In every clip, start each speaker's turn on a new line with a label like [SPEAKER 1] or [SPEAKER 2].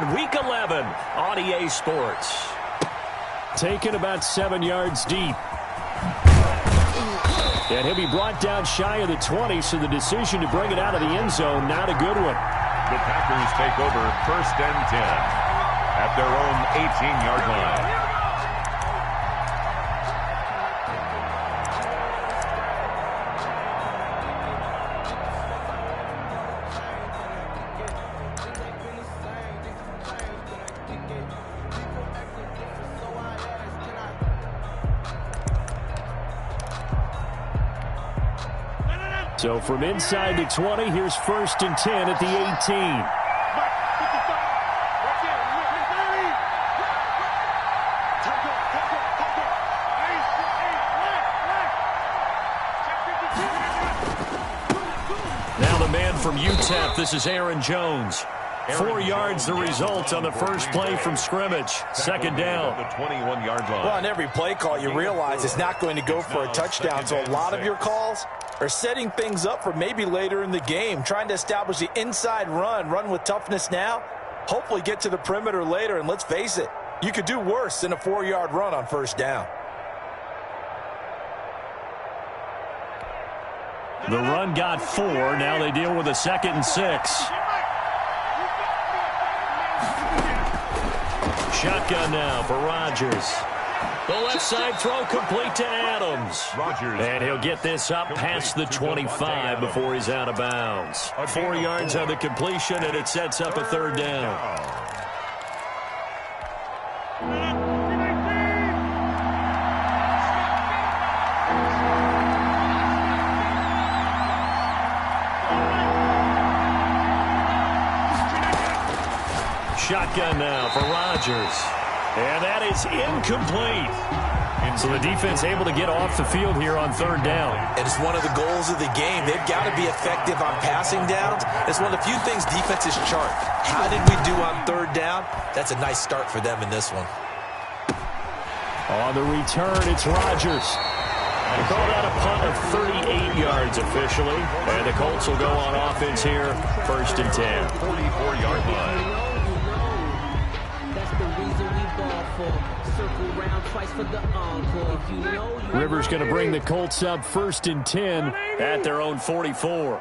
[SPEAKER 1] in Week 11 on EA Sports.
[SPEAKER 2] Taken about 7 yards deep. And he'll be brought down shy of the 20, so the decision to bring it out of the end zone, not a good one.
[SPEAKER 3] The Packers take over 1st and 10 at their own 18-yard line.
[SPEAKER 2] So from inside the 20, here's 1st and 10 at the 18.
[SPEAKER 1] Now the man from UTEP, this is Aaron Jones. 4 yards the result on the first play from scrimmage. 2nd down.
[SPEAKER 3] The 21-yard line.
[SPEAKER 4] Well, on every play call, you realize it's not going to go for a touchdown, so a lot of your calls are setting things up for maybe later in the game, trying to establish the inside run with toughness now, hopefully get to the perimeter later, and let's face it, you could do worse than a 4-yard run on 1st down.
[SPEAKER 2] The run got 4. Now they deal with a 2nd and 6. Shotgun now for Rodgers. The left side throw complete to Adams.
[SPEAKER 3] Rodgers.
[SPEAKER 2] And he'll get this up past the 25 before he's out of bounds. 4 yards on the completion, and it sets up a 3rd down. Shotgun now for Rodgers. And that is incomplete. So the defense able to get off the field here on 3rd down.
[SPEAKER 4] And it's one of the goals of the game. They've got to be effective on passing downs. It's one of the few things defenses chart. How did we do on 3rd down? That's a nice start for them in this one.
[SPEAKER 2] On the return, it's Rodgers. They call that a punt of 38 yards officially. And the Colts will go on offense here, 1st and 10.
[SPEAKER 3] 44-yard line.
[SPEAKER 2] Rivers going to bring the Colts up 1st and 10 at their own 44.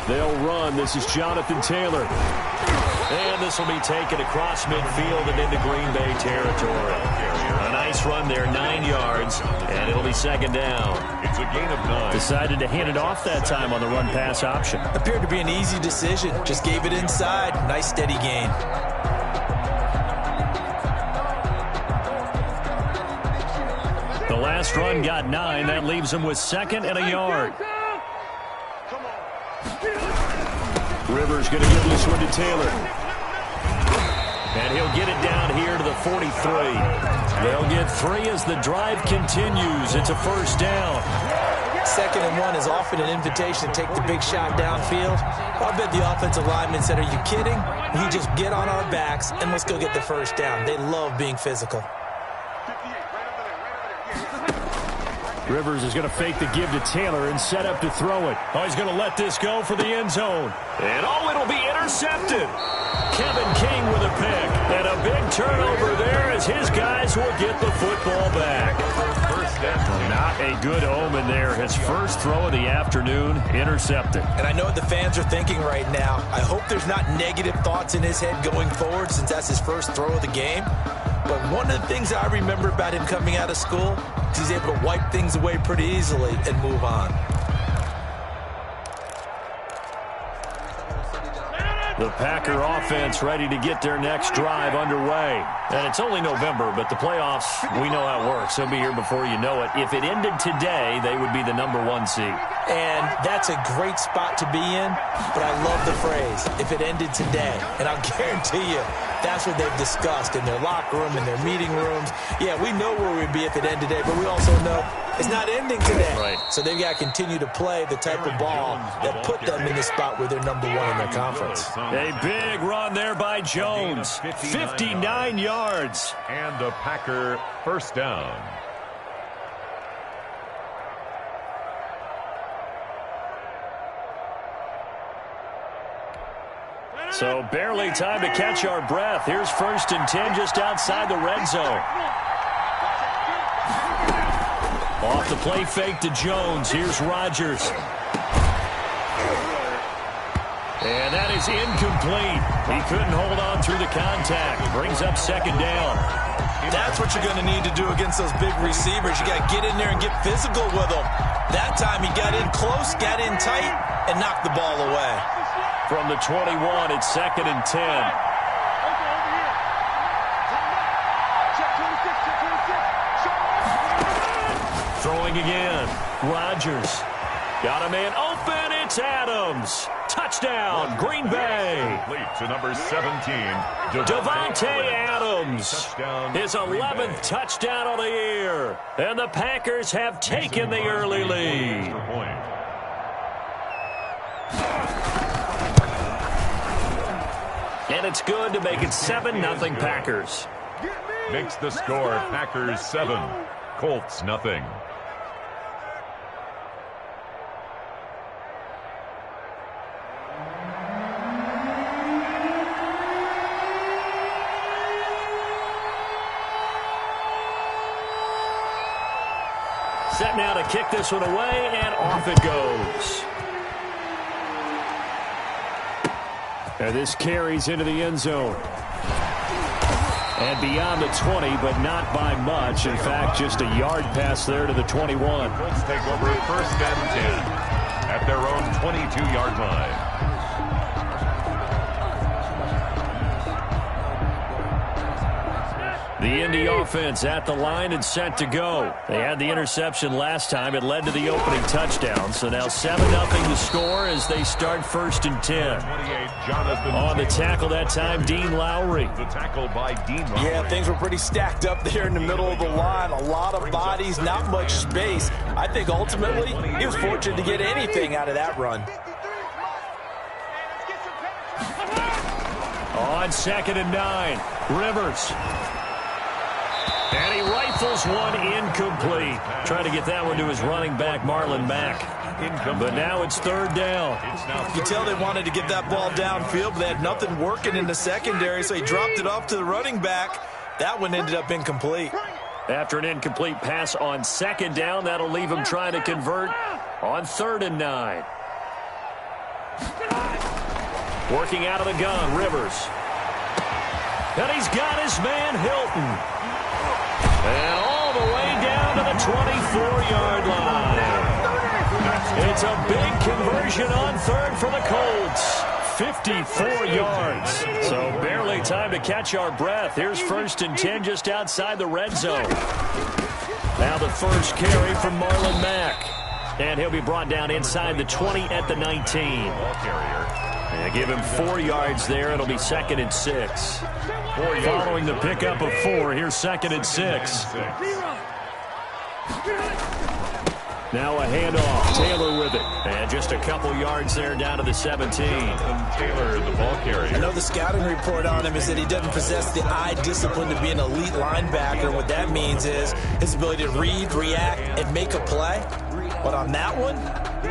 [SPEAKER 2] They'll run. This is Jonathan Taylor. And this will be taken across midfield and into Green Bay territory. A nice run there, 9 yards, and it'll be 2nd down.
[SPEAKER 3] It's a gain of 9.
[SPEAKER 2] Decided to hand it off that time on the run-pass option.
[SPEAKER 4] Appeared to be an easy decision. Just gave it inside. Nice steady gain.
[SPEAKER 2] The last run got 9. That leaves him with 2nd and a yard. Rivers going to give this one to Taylor. And he'll get it down here to the 43. They'll get 3 as the drive continues. It's a 1st down.
[SPEAKER 4] 2nd and 1 is often an invitation to take the big shot downfield. I bet the offensive lineman said, are you kidding? We just get on our backs and let's go get the 1st down. They love being physical.
[SPEAKER 2] Rivers is going to fake the give to Taylor and set up to throw it. Oh, he's going to let this go for the end zone.
[SPEAKER 1] And it'll be intercepted. Kevin King with a pick. And a big turnover there as his guys will get the football back.
[SPEAKER 2] Not a good omen there. His first throw of the afternoon intercepted.
[SPEAKER 4] And I know what the fans are thinking right now. I hope there's not negative thoughts in his head going forward since that's his first throw of the game. But one of the things I remember about him coming out of school is he's able to wipe things away pretty easily and move on.
[SPEAKER 2] The Packer offense ready to get their next drive underway. And it's only November, but the playoffs, we know how it works. They'll be here before you know it. If it ended today, they would be the #1 seed.
[SPEAKER 4] And that's a great spot to be in, but I love the phrase, if it ended today. And I'll guarantee you, that's what they've discussed in their locker room, in their meeting rooms. Yeah, we know where we'd be if it ended today, but we also know it's not ending today.
[SPEAKER 2] Right.
[SPEAKER 4] So they've got to continue to play the type of ball that put them in the spot where they're #1 in their conference.
[SPEAKER 2] A big run there by Jones. 59 yards.
[SPEAKER 3] And a Packer 1st down.
[SPEAKER 2] So barely time to catch our breath. Here's 1st and 10 just outside the red zone. Off the play fake to Jones. Here's Rodgers. And that is incomplete. He couldn't hold on through the contact. Brings up 2nd down.
[SPEAKER 4] That's what you're going to need to do against those big receivers. You got to get in there and get physical with them. That time he got in close, got in tight, and knocked the ball away.
[SPEAKER 2] From the 21, it's 2nd and 10. Throwing again. Rodgers. Got a man open. It's Adams. Touchdown, Green Bay.
[SPEAKER 3] To number 17,
[SPEAKER 2] Davante Adams. His 11th touchdown of the year. And the Packers have taken the early lead. And it's good to make it 7-0 Packers.
[SPEAKER 3] Makes the score Packers 7, Colts nothing.
[SPEAKER 2] Set now to kick this one away, and off it goes. And this carries into the end zone. And beyond the 20, but not by much. In fact, just a yard pass there to the 21.
[SPEAKER 3] Colts take over 1st and 10 at their own 22-yard line.
[SPEAKER 2] The Indy offense at the line and set to go. They had the interception last time. It led to the opening touchdown. So now 7-0 the score as they start 1st and 10. On the tackle that time, Dean Lowry.
[SPEAKER 3] The tackle by Dean Lowry.
[SPEAKER 4] Yeah, things were pretty stacked up there in the middle of the line. A lot of bodies, not much space. I think ultimately he was fortunate to get anything out of that run.
[SPEAKER 2] On 2nd and 9, Rivers. And he rifles one incomplete. Trying to get that one to his running back, Marlon Mack. But now it's 3rd down.
[SPEAKER 4] You can tell they wanted to get that ball downfield, but they had nothing working in the secondary, so he dropped it off to the running back. That one ended up incomplete.
[SPEAKER 2] After an incomplete pass on 2nd down, that'll leave him trying to convert on 3rd and 9. Working out of the gun, Rivers. And he's got his man, Hilton. And all the way down to the 24-yard line. It's a big conversion on 3rd for the Colts. 54 yards. So barely time to catch our breath. Here's 1st and 10 just outside the red zone. Now the first carry from Marlon Mack. And he'll be brought down inside the 20 at the 19. And give him 4 yards there. It'll be 2nd and 6. Following the pickup of 4, here's 2nd and 6. Now a handoff. Taylor with it. And just a couple yards there down to the 17.
[SPEAKER 3] Taylor, the ball carrier.
[SPEAKER 4] I know the scouting report on him is that he doesn't possess the eye discipline to be an elite linebacker. And what that means is his ability to read, react, and make a play. But on that one,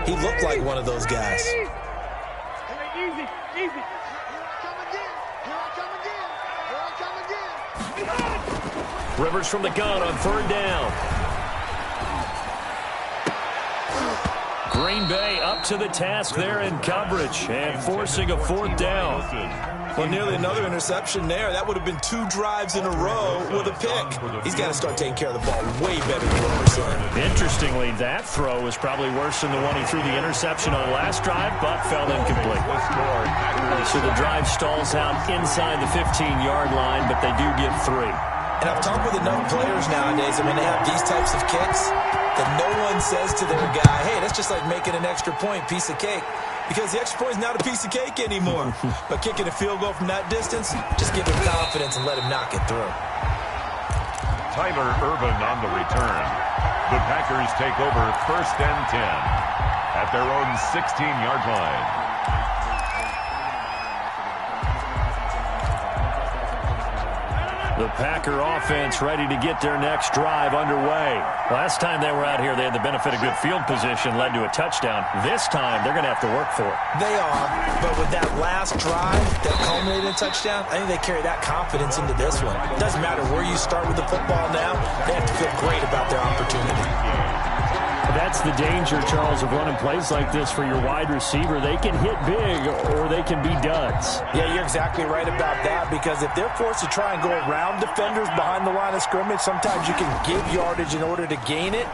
[SPEAKER 4] he looked like one of those guys.
[SPEAKER 5] Easy.
[SPEAKER 2] Rivers from the gun on 3rd down. Green Bay up to the task there in coverage and forcing a 4th down.
[SPEAKER 4] Well, nearly another interception there. That would have been 2 drives in a row with a pick. He's got to start taking care of the ball way better than what we're seeing.
[SPEAKER 2] Interestingly, that throw was probably worse than the one he threw the interception on last drive, but fell incomplete. So the drive stalls out inside the 15-yard line, but they do get 3.
[SPEAKER 4] And I've talked with enough players nowadays that when they have these types of kicks, that no one says to their guy, hey, that's just like making an extra point, piece of cake. Because the extra point is not a piece of cake anymore. But kicking a field goal from that distance, just give him confidence and let him knock it through.
[SPEAKER 3] Tyler Ervin on the return. The Packers take over 1st and 10 at their own 16-yard line.
[SPEAKER 2] The Packer offense ready to get their next drive underway. Last time they were out here, they had the benefit of good field position, led to a touchdown. This time, they're going to have to work for it.
[SPEAKER 4] They are, but with that last drive that culminated in a touchdown, I think they carry that confidence into this one. It doesn't matter where you start with the football now. They have to feel great about their opportunity.
[SPEAKER 2] That's the danger, Charles, of running plays like this for your wide receiver. They can hit big or they can be duds.
[SPEAKER 4] Yeah, you're exactly right about that, because if they're forced to try and go around defenders behind the line of scrimmage, sometimes you can give yardage in order to gain it.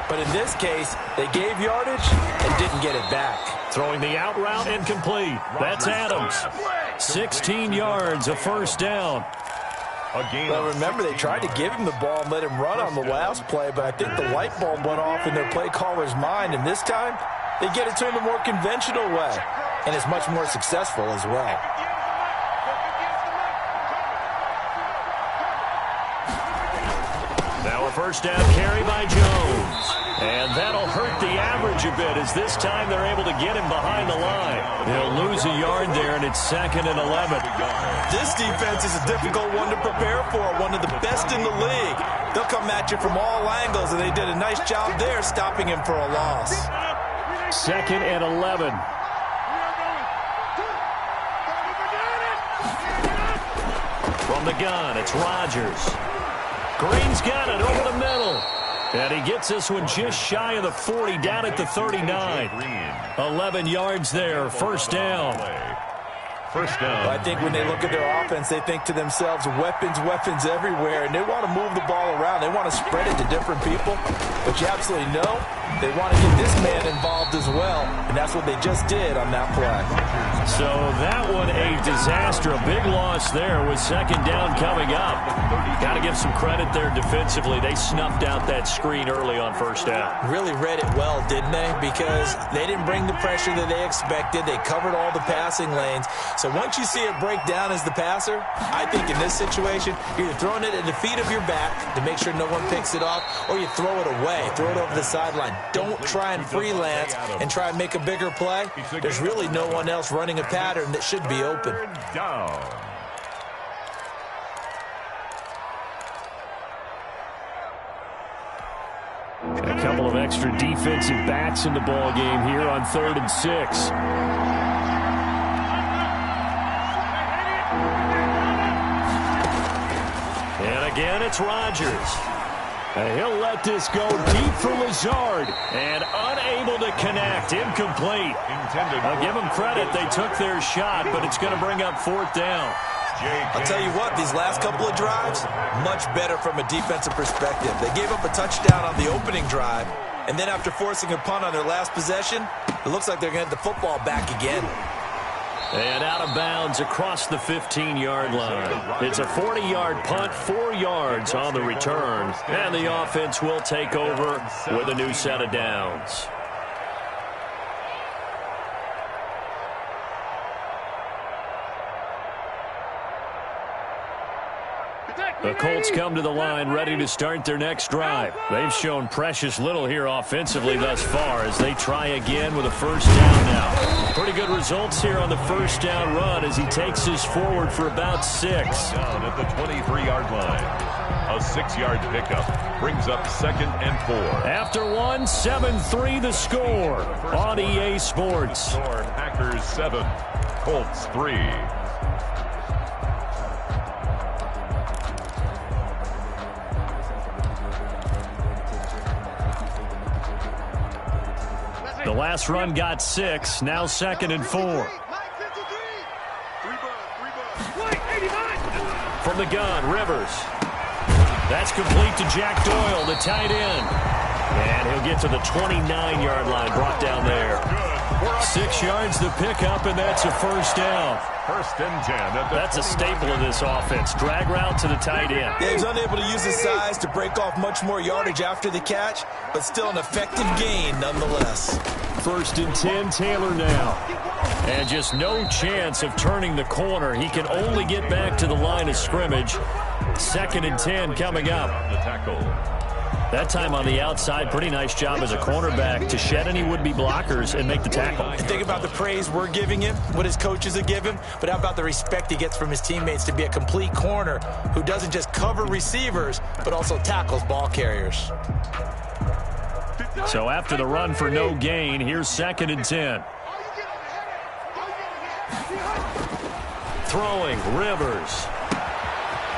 [SPEAKER 4] But in this case, they gave yardage and didn't get it back.
[SPEAKER 2] Throwing the out route incomplete. That's Adams. 16 yards, a first down.
[SPEAKER 4] Well, remember, they tried to give him the ball and let him run on the last play, but I think the light bulb went off in their play caller's mind, and this time they get it to him a more conventional way, and it's much more successful as well.
[SPEAKER 2] Now a first down carry by Jones. And that'll hurt the average a bit, as this time they're able to get him behind the line. They'll lose a yard there, and it's 2nd and 11.
[SPEAKER 4] This defense is a difficult one to prepare for, one of the best in the league. They'll come at you from all angles, and they did a nice job there stopping him for a loss.
[SPEAKER 2] 2nd and 11. From the gun, it's Rodgers. Green's got it over the middle. And he gets this one just shy of the 40, down at the 39. 11 yards there, first down.
[SPEAKER 3] First down.
[SPEAKER 4] Well, I think when they look at their offense, they think to themselves, weapons, weapons everywhere, and they want to move the ball around. They want to spread it to different people. But you absolutely know they want to get this man involved as well, and that's what they just did on that play.
[SPEAKER 2] So that one a disaster. A big loss there with 2nd down coming up. Got to give some credit there defensively. They snuffed out that screen early on first down.
[SPEAKER 4] Really read it well, didn't they? Because they didn't bring the pressure that they expected. They covered all the passing lanes. So once you see it break down as the passer, I think in this situation, you're either throwing it at the feet of your back to make sure no one picks it off, or you throw it away, throw it over the sideline. Don't try and freelance and try and make a bigger play. There's really no one else running a pattern that should be open.
[SPEAKER 3] Down.
[SPEAKER 2] A couple of extra defensive backs in the ball game here on 3rd and 6. And again, it's Rodgers. He'll let this go deep for Lazard. And unable to connect. Incomplete. I'll give them credit. They took their shot, but it's going to bring up 4th down.
[SPEAKER 4] I'll tell you what, these last couple of drives, much better from a defensive perspective. They gave up a touchdown on the opening drive, and then after forcing a punt on their last possession, it looks like they're going to get the football back again.
[SPEAKER 2] And out of bounds across the 15-yard line. It's a 40-yard punt, 4 yards on the return. And the offense will take over with a new set of downs. The Colts come to the line ready to start their next drive. They've shown precious little here offensively thus far as they try again with a first down now. Pretty good results here on the first down run as he takes this forward for about 6.
[SPEAKER 3] Down at the 23-yard line. A 6-yard pickup brings up 2nd and 4.
[SPEAKER 2] After one, 7-3 the score on EA Sports.
[SPEAKER 3] Packers 7, Colts 3.
[SPEAKER 2] The last run got 6, now 2nd and 4. From the gun, Rivers. That's complete to Jack Doyle, the tight end. And he'll get to the 29-yard line, brought down there. 6 yards the pickup, and that's a first down.
[SPEAKER 3] 1st and 10.
[SPEAKER 2] That's a staple of this offense. Drag route to the tight end.
[SPEAKER 4] Yeah, he's unable to use his size to break off much more yardage after the catch, but still an effective gain nonetheless.
[SPEAKER 2] 1st and 10, Taylor now. And just no chance of turning the corner. He can only get back to the line of scrimmage. 2nd and 10 coming up.
[SPEAKER 3] The tackle.
[SPEAKER 2] That time on the outside, pretty nice job as a cornerback to shed any would-be blockers and make the tackle.
[SPEAKER 4] And think about the praise we're giving him, what his coaches are giving, but how about the respect he gets from his teammates to be a complete corner who doesn't just cover receivers, but also tackles ball carriers.
[SPEAKER 2] So after the run for no gain, here's 2nd and 10. Throwing, Rivers.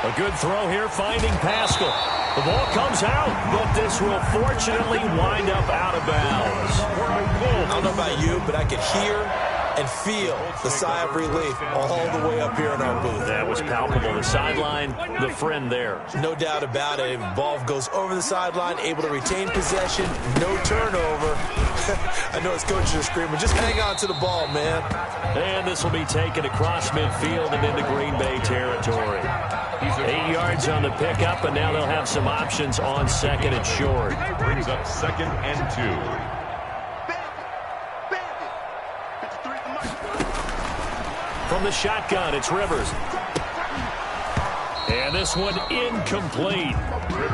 [SPEAKER 2] A good throw here, finding Pascal. The ball comes out, but this will fortunately wind up out of bounds.
[SPEAKER 4] I don't know about you, but I could hear and feel the sigh of relief all the way up here in our booth.
[SPEAKER 2] That was palpable. The sideline, the friend there.
[SPEAKER 4] No doubt about it. Ball goes over the sideline, able to retain possession, no turnover. I know his coaches are screaming, just hang on to the ball, man.
[SPEAKER 2] And this will be taken across midfield and into Green Bay territory. 8 yards on the pickup, and now they'll have some options on 2nd and short.
[SPEAKER 3] Brings up 2nd and 2.
[SPEAKER 2] From the shotgun, it's Rivers. And this one incomplete.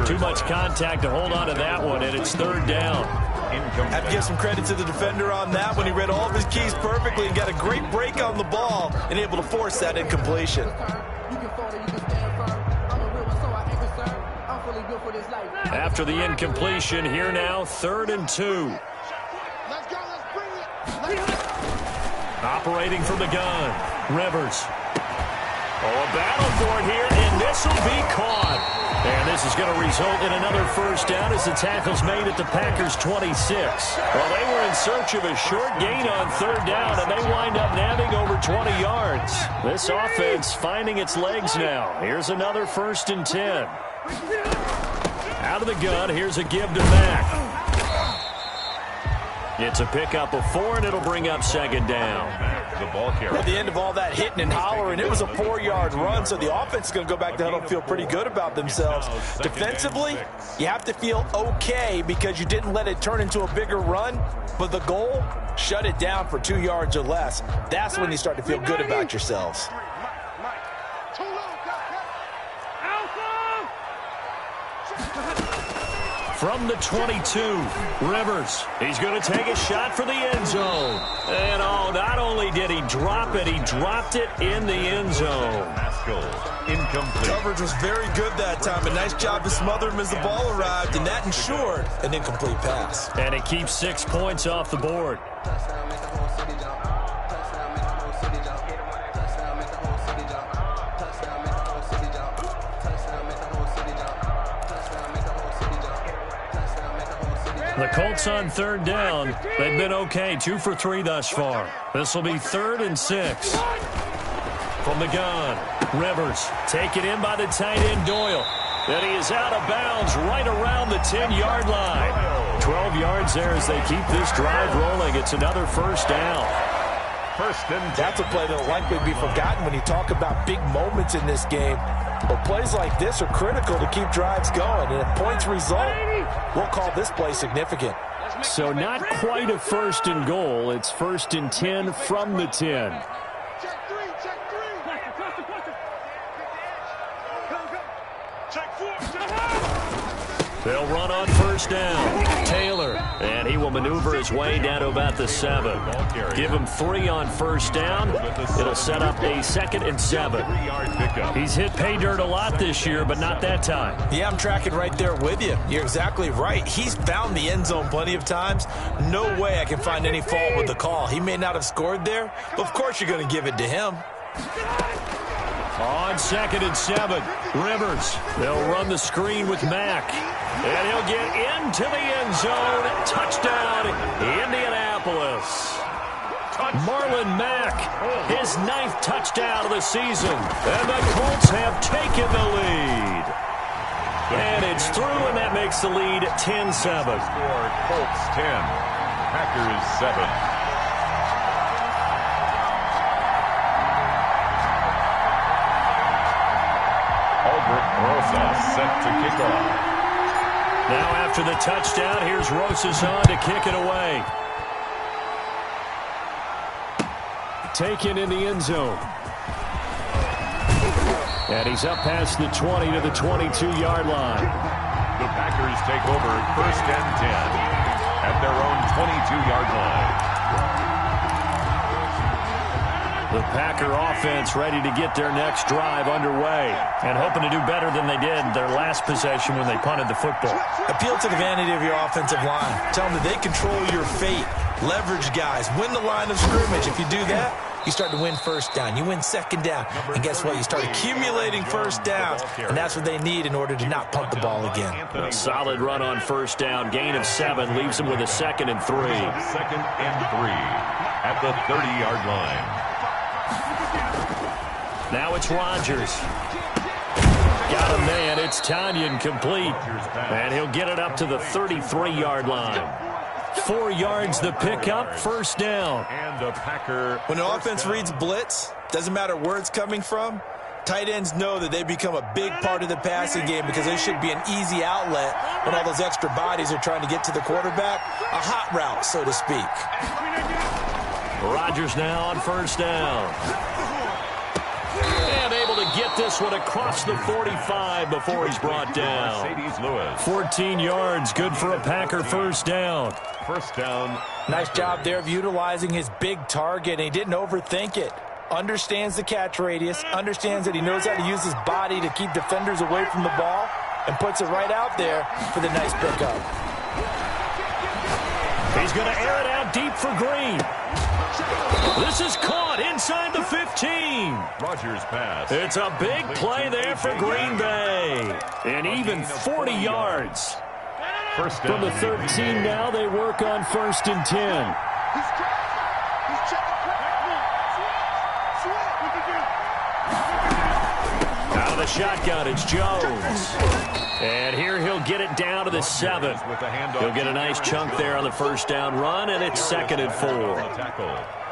[SPEAKER 2] Too much contact to hold on to that one, and it's 3rd down.
[SPEAKER 4] Have to give some credit to the defender on that one. He read all of his keys perfectly and got a great break on the ball and able to force that incompletion.
[SPEAKER 2] After the incompletion, here now, 3rd and 2. Operating from the gun, Rivers. Oh, a battle for it here, and this will be caught. And this is going to result in another 1st down as the tackle's made at the Packers' 26. Well, they were in search of a short gain on 3rd down, and they wind up nabbing over 20 yards. This offense finding its legs now. Here's another 1st and 10. Out of the gun, here's a give to Mack. It's a pickup of 4, and it'll bring up 2nd down.
[SPEAKER 3] The ball carrier.
[SPEAKER 4] At the end of all that hitting and hollering, it was a 4-yard run, so the offense is going to go back to huddle and feel pretty good about themselves. Defensively, you have to feel okay because you didn't let it turn into a bigger run, but the goal, shut it down for 2 yards or less. That's when you start to feel good about yourselves.
[SPEAKER 2] From the 22, Rivers. He's going to take a shot for the end zone. And oh, not only did he drop it, he dropped it in the end zone.
[SPEAKER 3] Incomplete.
[SPEAKER 4] Coverage was very good that time. A nice job to smother him as the ball arrived, and that ensured an incomplete pass.
[SPEAKER 2] And it keeps 6 points off the board. The Colts on 3rd down. They've been okay, 2 for 3 thus far. This will be 3rd and 6. From the gun, Rivers taken in by the tight end Doyle. And he is out of bounds right around the 10-yard line. 12 yards there as they keep this drive rolling. It's another 1st down.
[SPEAKER 3] 1st and 10.
[SPEAKER 4] That's a play that will likely be forgotten when you talk about big moments in this game. But plays like this are critical to keep drives going. And if points result, we'll call this play significant.
[SPEAKER 2] So not quite a 1st and goal. It's 1st and 10 from the 10.
[SPEAKER 5] Check 3, check 3. Check 4, check 4.
[SPEAKER 2] They'll run on 1st down. Taylor, and he will maneuver his way down to about the 7. Give him 3 on 1st down. It'll set up a 2nd and 7. He's hit pay dirt a lot this year, but not that time.
[SPEAKER 4] Yeah, I'm tracking right there with you. You're exactly right. He's found the end zone plenty of times. No way I can find any fault with the call. He may not have scored there, but of course you're going to give it to him.
[SPEAKER 2] On 2nd and 7, Rivers. They'll run the screen with Mack. And he'll get into the end zone. Touchdown, Indianapolis. Marlon Mack, his 9th touchdown of the season. And the Colts have taken the lead. And it's through, and that makes the lead 10-7.
[SPEAKER 3] Score, Colts 10, Packers 7. Rosas set to kick off.
[SPEAKER 2] Now after the touchdown, here's Rosas on to kick it away. Taken in the end zone. And he's up past the 20 to the 22-yard line.
[SPEAKER 3] The Packers take over 1st and 10 at their own 22-yard line.
[SPEAKER 2] The Packer offense ready to get their next drive underway and hoping to do better than they did their last possession when they punted the football.
[SPEAKER 4] Appeal to the vanity of your offensive line. Tell them that they control your fate. Leverage guys. Win the line of scrimmage. If you do that, you start to win first down. You win second down. And guess what? You start accumulating first downs. And that's what they need in order to not punt the ball again.
[SPEAKER 2] A solid run on first down. Gain of 7 leaves them with a 2nd and 3.
[SPEAKER 3] 2nd and 3 at the 30-yard line.
[SPEAKER 2] Now it's Rodgers. Got a man. It's Tanyan complete. And he'll get it up to the 33-yard line. 4 yards the pickup, first down.
[SPEAKER 3] And the Packer.
[SPEAKER 4] When an offense reads blitz, doesn't matter where it's coming from, tight ends know that they become a big part of the passing game because they should be an easy outlet when all those extra bodies are trying to get to the quarterback. A hot route, so to speak.
[SPEAKER 2] Rodgers now on first down. And able to get this one across the 45 before he's brought down. 14 yards, good for a Packer first down.
[SPEAKER 3] First down.
[SPEAKER 4] Nice job there of utilizing his big target, and he didn't overthink it. Understands the catch radius, understands that he knows how to use his body to keep defenders away from the ball, and puts it right out there for the nice pickup.
[SPEAKER 2] He's going to air it out deep for Green. This is caught inside the 15.
[SPEAKER 3] Rodgers pass.
[SPEAKER 2] It's a big play there for Green Bay. And even 40 yards.
[SPEAKER 3] First down.
[SPEAKER 2] From the 13 now, they work on 1st and 10. Out of the shotgun, it's Jones. And here he'll get it down to the 7. He'll get a nice chunk there on the first down run, and it's 2nd and 4.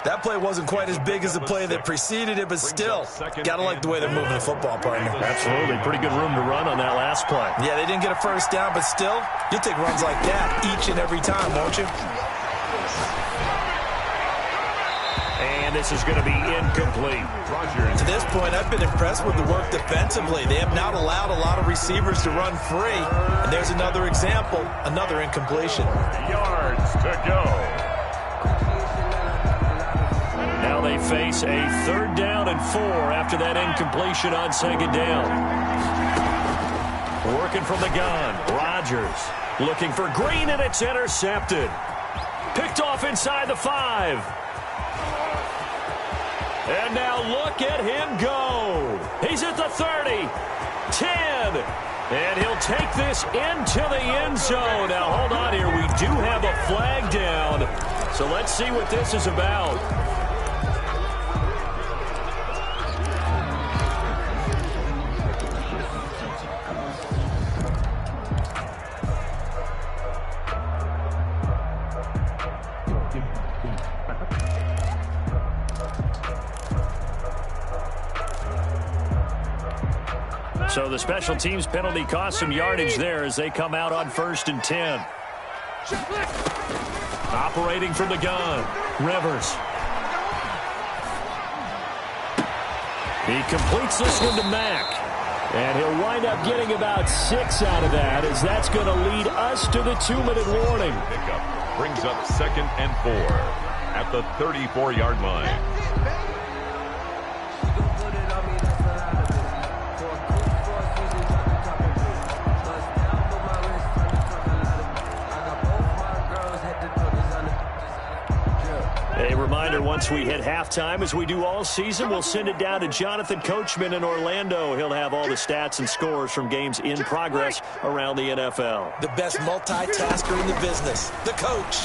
[SPEAKER 4] That play wasn't quite as big as the play that preceded it, but still, gotta like the way they're moving the football, partner.
[SPEAKER 2] Absolutely. Pretty good room to run on that last play.
[SPEAKER 4] Yeah, they didn't get a first down, but still, you'll take runs like that each and every time, won't you?
[SPEAKER 2] And this is going to be incomplete.
[SPEAKER 4] To this point, I've been impressed with the work defensively. They have not allowed a lot of receivers to run free. And there's another example, another incompletion.
[SPEAKER 3] Yards to go.
[SPEAKER 2] Now they face a 3rd down and 4 after that incompletion on 2nd down. Working from the gun, Rodgers looking for Green, and it's intercepted. Picked off inside the 5. And now look at him go. He's at the 30, 10, and he'll take this into the end zone. Now hold on here. We do have a flag down, so let's see what this is about. So the special teams penalty cost some yardage there as they come out on 1st and 10. Operating from the gun, Rivers. He completes this one to Mack. And he'll wind up getting about 6 out of that, as that's going to lead us to the 2-minute warning.
[SPEAKER 3] Pickup brings up 2nd and 4 at the 34-yard line.
[SPEAKER 2] A reminder, once we hit halftime, as we do all season, we'll send it down to Jonathan Coachman in Orlando. He'll have all the stats and scores from games in progress around the NFL.
[SPEAKER 4] The best multitasker in the business, the coach.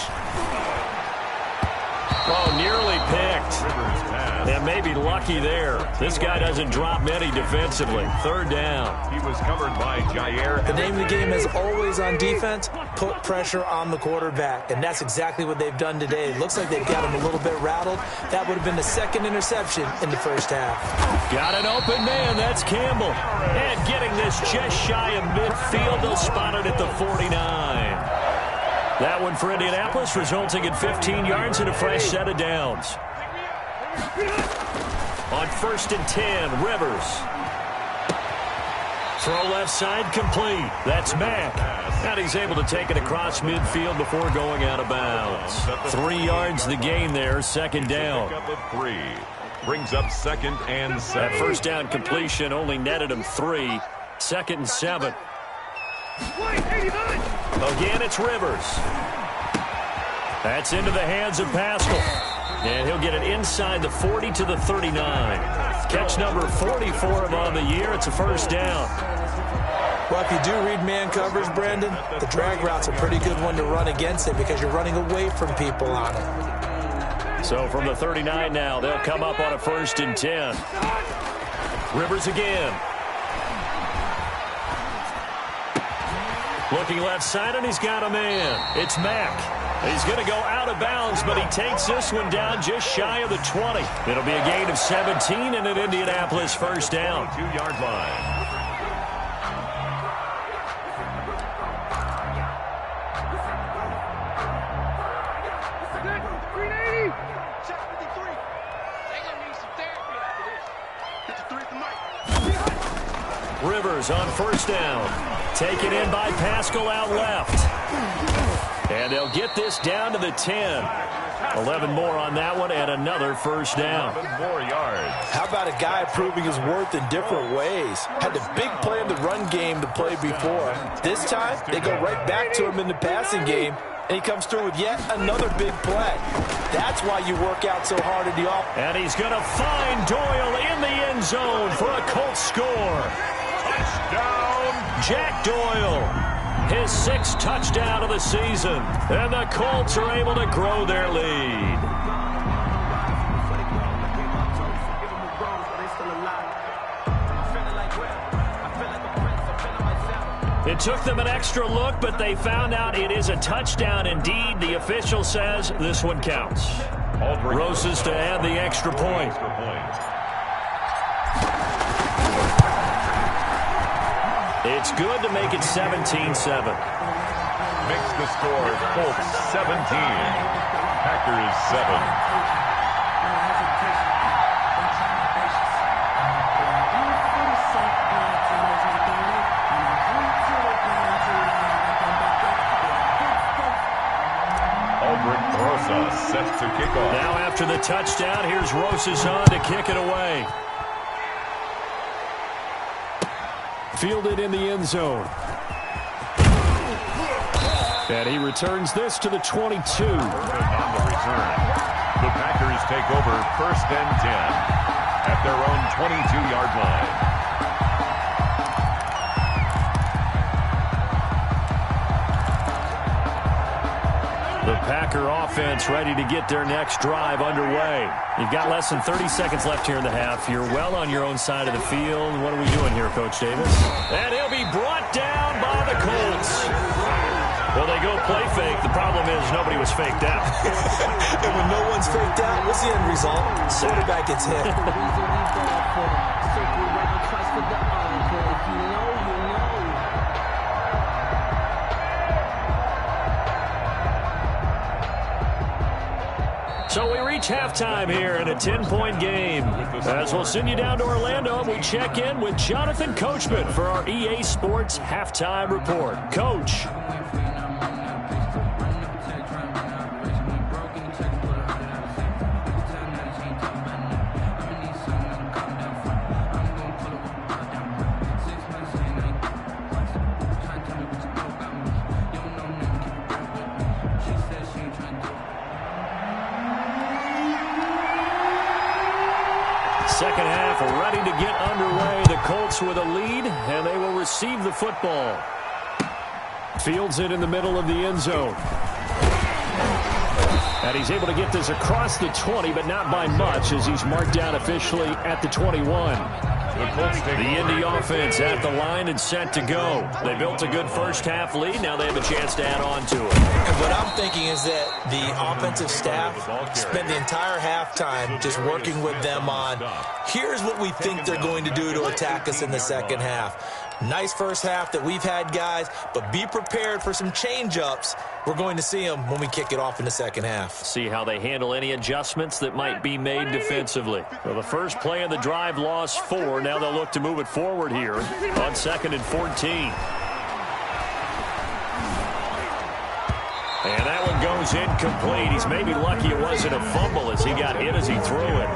[SPEAKER 2] Oh, nearly picked. And maybe lucky there. This guy doesn't drop many defensively. 3rd down.
[SPEAKER 3] He was covered by Jair.
[SPEAKER 4] The name of the game is always on defense, put pressure on the quarterback. And that's exactly what they've done today. It looks like they've got him a little bit rattled. That would have been the 2nd interception in the first half.
[SPEAKER 2] Got an open man. That's Campbell. And getting this just shy of midfield. They'll spot it at the 49. That one for Indianapolis, resulting in 15 yards and a fresh set of downs. On 1st and 10, Rivers. Throw left side complete. That's Mack. And he's able to take it across midfield before going out of bounds. 3 yards the gain there, second down.
[SPEAKER 3] Pickup of 3. Brings up 2nd and 7.
[SPEAKER 2] That first down completion only netted him 3. 2nd and 7. Again, it's Rivers. That's into the hands of Pascal. And he'll get it inside the 40 to the 39. Catch number 44 of on the year. It's a first down.
[SPEAKER 4] Well, if you do read man coverage, Brandon, the drag route's a pretty good one to run against it because you're running away from people on it.
[SPEAKER 2] So from the 39 now, they'll come up on a 1st and 10. Rivers again. Looking left side, and he's got a man. It's Mack. He's going to go out of bounds, but he takes this one down just shy of the 20. It'll be a gain of 17 and an Indianapolis first down.
[SPEAKER 3] 2-yard line.
[SPEAKER 2] Rivers on first down. Taken in by Pascal out left. And they'll get this down to the 10. 11 more on that one and another first down.
[SPEAKER 3] 11 more yards.
[SPEAKER 4] How about a guy proving his worth in different ways? Had the big play in the run game to play before. This time, they go right back to him in the passing game, and he comes through with yet another big play. That's why you work out so hard in the offense.
[SPEAKER 2] And he's going to find Doyle in the end zone for a Colts score.
[SPEAKER 3] Touchdown.
[SPEAKER 2] Jack Doyle, his 6th touchdown of the season. And the Colts are able to grow their lead. It took them an extra look, but they found out it is a touchdown indeed. The official says this one counts. Roses to add the extra point. It's good to make it 17-7.
[SPEAKER 3] Makes the score Colts 17. Packers 7. Set to kick off.
[SPEAKER 2] Now after the touchdown, here's Roses on to kick it away. Fielded in the end zone. And he returns this to the 22.
[SPEAKER 3] On the return, the Packers take over 1st and 10 at their own 22-yard line.
[SPEAKER 2] The Packer offense ready to get their next drive underway. You've got less than 30 seconds left here in the half. You're well on your own side of the field. What are we doing here, Coach Davis? And he'll be brought down by the Colts. Well, they go play fake. The problem is nobody was faked out.
[SPEAKER 4] And when no one's faked out, what's the end result? Quarterback gets hit.
[SPEAKER 2] So we reach halftime here in a 10-point game. As we'll send you down to Orlando, we check in with Jonathan Coachman for our EA Sports Halftime Report. Coach. Second half ready to get underway. The Colts with a lead, and they will receive the football. Fields it in the middle of the end zone. And he's able to get this across the 20, but not by much, as he's marked down officially at the 21. The Indy offense at the line and set to go. They built a good first-half lead. Now they have a chance to add on to it.
[SPEAKER 4] And what I'm thinking is that the offensive staff spent the entire halftime just working with them on, here's what we think they're going to do to attack us in the second half. Nice first half that we've had, guys, but be prepared for some change-ups. We're going to see them when we kick it off in the second half.
[SPEAKER 2] See how they handle any adjustments that might be made defensively. Well, the first play of the drive lost 4. Now they'll look to move it forward here on 2nd and 14. And that one goes incomplete. He's maybe lucky it wasn't a fumble as he got hit as he threw it.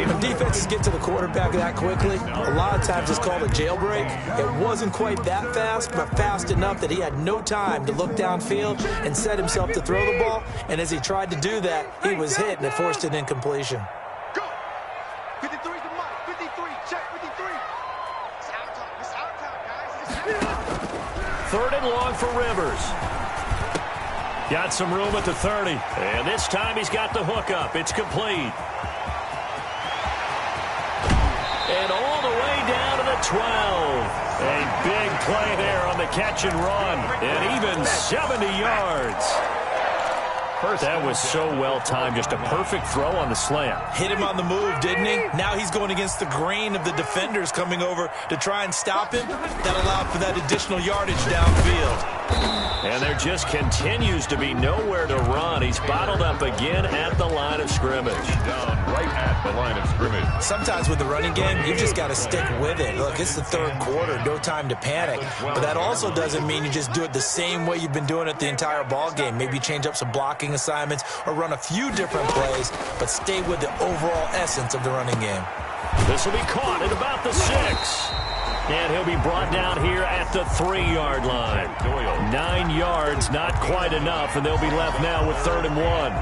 [SPEAKER 4] When defenses get to the quarterback that quickly, a lot of times it's called a jailbreak. It wasn't quite that fast, but fast enough that he had no time to look downfield and set himself to throw the ball. And as he tried to do that, he was hit, and it forced an incompletion.
[SPEAKER 5] Go. 53's the mark. 53. Check 53. It's our time. It's our time, guys. It's our time.
[SPEAKER 2] 3rd and long for Rivers. Got some room at the 30. And this time he's got the hook up. It's complete. And all the way down to the 12. A big play there on the catch and run. And even 70 yards. That was so well-timed. Just a perfect throw on the slant.
[SPEAKER 4] Hit him on the move, didn't he? Now he's going against the grain of the defenders coming over to try and stop him. That allowed for that additional yardage downfield.
[SPEAKER 2] And there just continues to be nowhere to run. He's bottled up again at the line of scrimmage.
[SPEAKER 3] Down right at the line of scrimmage.
[SPEAKER 4] Sometimes with the running game, you've just got to stick with it. Look, it's the 3rd quarter, no time to panic. But that also doesn't mean you just do it the same way you've been doing it the entire ball game. Maybe change up some blocking assignments or run a few different plays, but stay with the overall essence of the running game.
[SPEAKER 2] This will be caught at about the 6. And he'll be brought down here at the 3-yard line. 9 yards, not quite enough, and they'll be left now with 3rd and 1.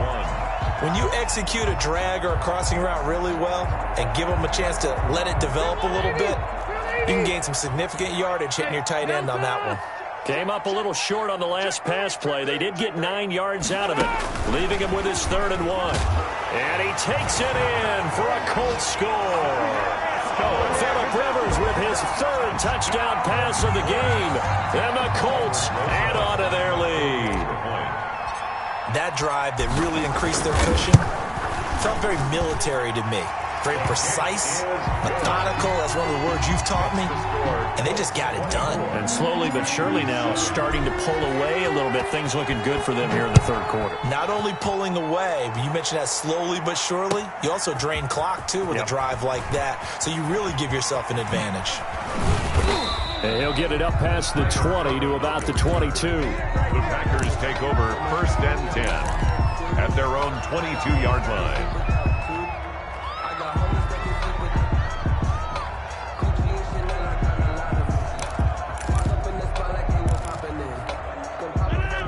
[SPEAKER 4] When you execute a drag or a crossing route really well and give them a chance to let it develop a little bit, you can gain some significant yardage hitting your tight end on that one.
[SPEAKER 2] Came up a little short on the last pass play. They did get 9 yards out of it, leaving him with his 3rd and 1. And he takes it in for a Colts score. Phillip Rivers with his 3rd touchdown pass of the game. And the Colts add on to their lead.
[SPEAKER 4] That drive that really increased their cushion felt very military to me. Very precise, methodical. That's one of the words you've taught me. And they just got it done.
[SPEAKER 2] And slowly but surely now starting to pull away a little bit. Things looking good for them here in the 3rd quarter.
[SPEAKER 4] Not only pulling away, but you mentioned that slowly but surely. You also drain clock, too, with a drive like that. So you really give yourself an advantage.
[SPEAKER 2] And he'll get it up past the 20 to about the 22.
[SPEAKER 3] The Packers take over 1st and 10 at their own 22-yard line.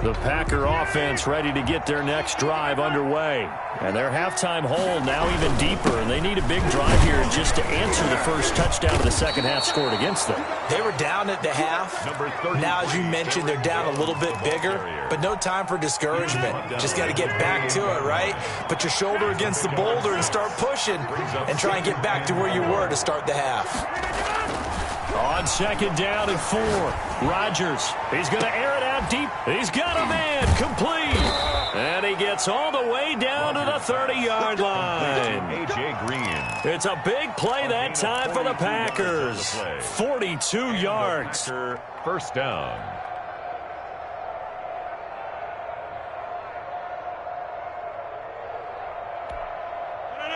[SPEAKER 2] The Packer offense ready to get their next drive underway. And their halftime hold now even deeper, and they need a big drive here just to answer the first touchdown of the second half scored against them.
[SPEAKER 4] They were down at the half. Now, as you mentioned, they're down a little bit bigger, but no time for discouragement. Just got to get back to it, right? Put your shoulder against the boulder and start pushing and try and get back to where you were to start the half.
[SPEAKER 2] On 2nd down and 4, Rodgers. He's going to air it out deep. He's got a man complete. And he gets all the way down to the 30-yard line.
[SPEAKER 3] A.J. Green.
[SPEAKER 2] It's a big play that time for the Packers. 42 yards.
[SPEAKER 3] 1st down.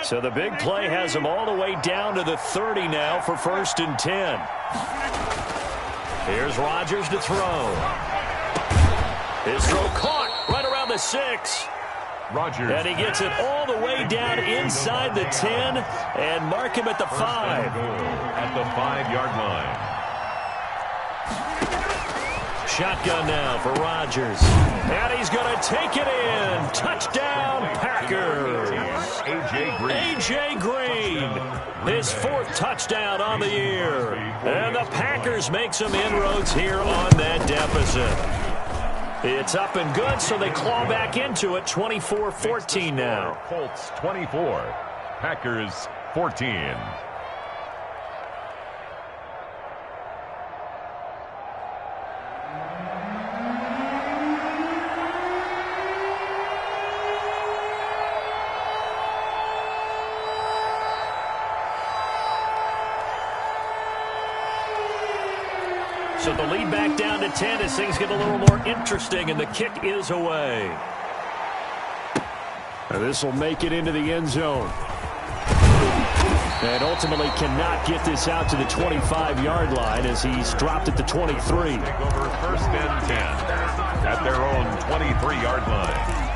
[SPEAKER 2] So the big play has him all the way down to the 30 now for 1st and 10. Here's Rodgers to throw. His throw caught right around the 6.
[SPEAKER 3] Rodgers.
[SPEAKER 2] And he gets it all the way down inside the 10 and mark him at the 5.
[SPEAKER 3] At the 5-yard line.
[SPEAKER 2] Shotgun now for Rodgers. And he's going to take it in. Touchdown, Packers.
[SPEAKER 3] A.J. Green.
[SPEAKER 2] A.J. Green. His 4th touchdown on the year. And the Packers make some inroads here on that deficit. It's up and good, so they claw back into it. 24-14 now.
[SPEAKER 3] Colts 24. Packers 14.
[SPEAKER 1] So the lead back down to 10 as things get a little more interesting, and the kick is away.
[SPEAKER 2] And this will make it into the end zone. And ultimately cannot get this out to the 25-yard line as he's dropped at the 23.
[SPEAKER 3] Take over first and 10 at their own 23-yard line.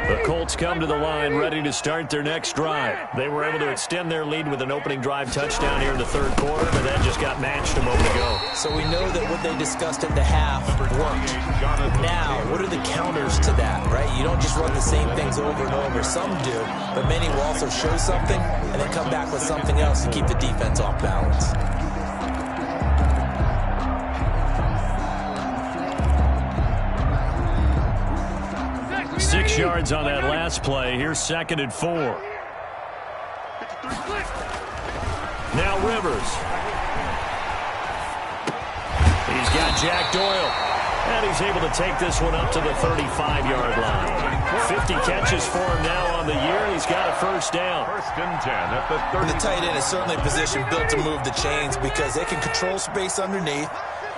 [SPEAKER 1] The Colts come to the line ready to start their next drive. They were able to extend their lead with an opening drive touchdown here in the third quarter, but that just got matched a moment ago.
[SPEAKER 4] So we know that what they discussed at the half worked. Now, what are the counters to that, right? You don't just run the same things over and over. Some do, but many will also show something and then come back with something else to keep the defense off balance.
[SPEAKER 1] 6 yards on that last play. Here's 2nd and 4. Now Rivers. He's got Jack Doyle. And he's able to take this one up to the 35-yard line. 50 catches for him now on the year. He's got a first down.
[SPEAKER 3] First and 10 at the 30.
[SPEAKER 4] The tight end is certainly a position built to move the chains because they can control space underneath.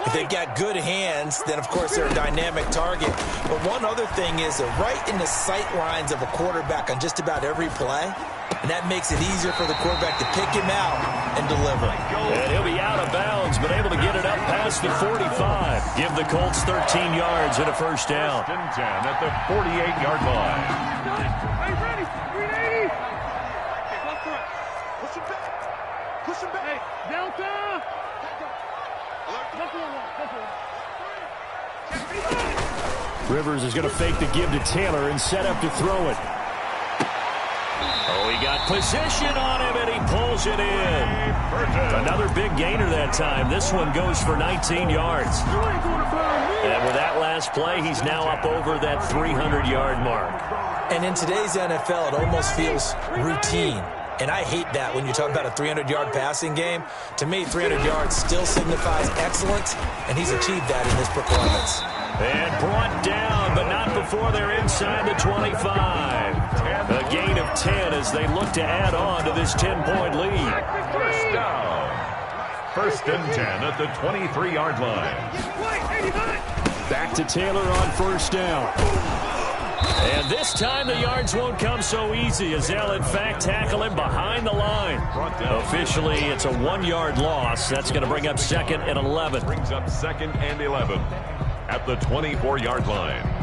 [SPEAKER 4] If they've got good hands, then, of course, they're a dynamic target. But one other thing is they're right in the sight lines of a quarterback on just about every play, and that makes it easier for the quarterback to pick him out and deliver.
[SPEAKER 1] And he'll be out of bounds, but able to get it up past the 45. Give the Colts 13 yards and a first down.
[SPEAKER 3] First and 10 at the 48-yard line.
[SPEAKER 5] Hey, ready? 380. Left to right. Push him back. Push him back. Hey, Delta.
[SPEAKER 2] Rivers is going to fake the give to Taylor and set up to throw it.
[SPEAKER 1] Oh, he got position on him, and he pulls it in. Another big gainer that time. This one goes for 19 yards. And with that last play, he's now up over that 300-yard mark.
[SPEAKER 4] And in today's NFL, it almost feels routine. And I hate that when you talk about a 300-yard passing game. To me, 300 yards still signifies excellence, and he's achieved that in this performance.
[SPEAKER 1] And brought down, but not before they're inside the 25. A gain of 10 as they look to add on to this 10-point lead.
[SPEAKER 3] First down. First and 10 at the 23-yard line.
[SPEAKER 2] Back to Taylor on first down.
[SPEAKER 1] And this time the yards won't come so easy as they'll, in fact, tackle him behind the line. Officially, it's a 1-yard loss. That's going to bring up 2nd and 11.
[SPEAKER 3] Brings up 2nd and 11 at the 24-yard line.